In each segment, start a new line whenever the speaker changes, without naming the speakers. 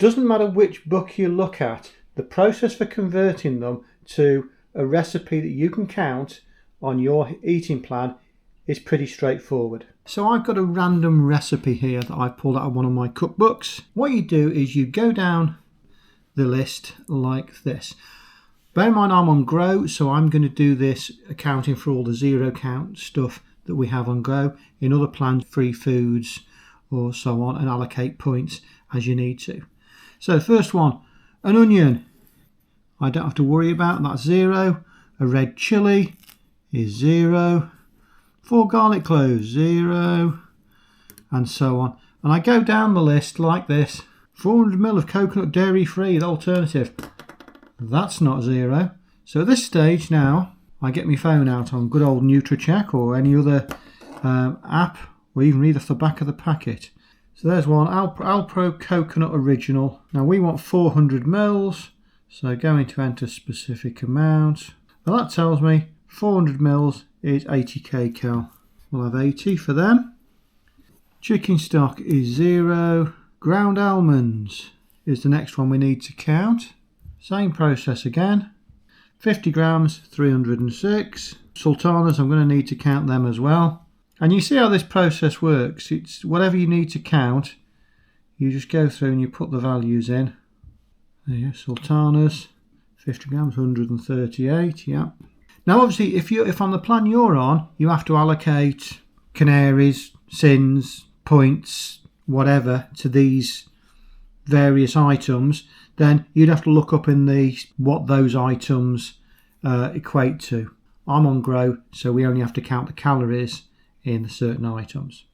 Doesn't matter which book you look at, the process for converting them to a recipe that you can count on your eating plan is pretty straightforward. So I've got a random recipe here that I've pulled out of one of my cookbooks. What you do is you go down the list like this. Bear in mind I'm on Grow, so I'm going to do this accounting for all the zero count stuff that we have on Grow. In other plans, free foods or so on, and allocate points as you need to. So the first one, an onion, I don't have to worry about, that's 0. A red chilli is 0. 4 garlic cloves, 0, and so on. And I go down the list like this. 400ml of coconut dairy free, the alternative. That's not 0. So at this stage now, I get my phone out on good old NutriCheck or any other app, or even read off the back of the packet. So there's one, Alpro Coconut Original. Now we want 400ml, so going to enter specific amount. Well, that tells me 400ml is 80 kcal. We'll have 80 for them. Chicken stock is 0. Ground almonds is the next one we need to count. Same process again. 50 grams, 306. Sultanas, I'm going to need to count them as well. And you see how this process works. It's whatever you need to count, you just go through and you put the values in. There you go, sultanas, 50 grams, 138, yeah. Now obviously if on the plan you're on, you have to allocate canaries, syns, points, whatever to these various items, then you'd have to look up in the what those items equate to. I'm on Grow, so we only have to count the calories in certain items.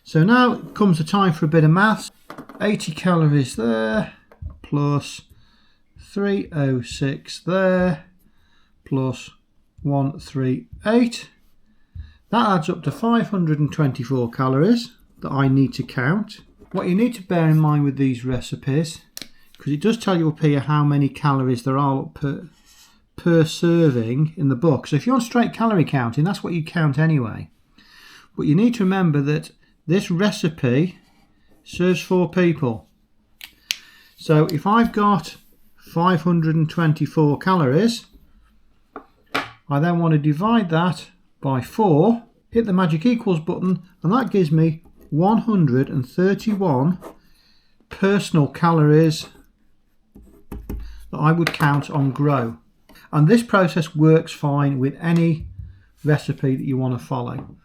So now comes the time for a bit of maths. 80 calories there, plus 306 there, plus 138. That adds up to 524 calories that I need to count. What you need to bear in mind with these recipes, because it does tell you up here how many calories there are per serving in the book. So if you're on straight calorie counting, that's what you count anyway. But you need to remember that this recipe serves 4 people. So if I've got 524 calories, I then want to divide that by 4, hit the magic equals button, and that gives me 131 personal calories that I would count on Grow. And this process works fine with any recipe that you want to follow.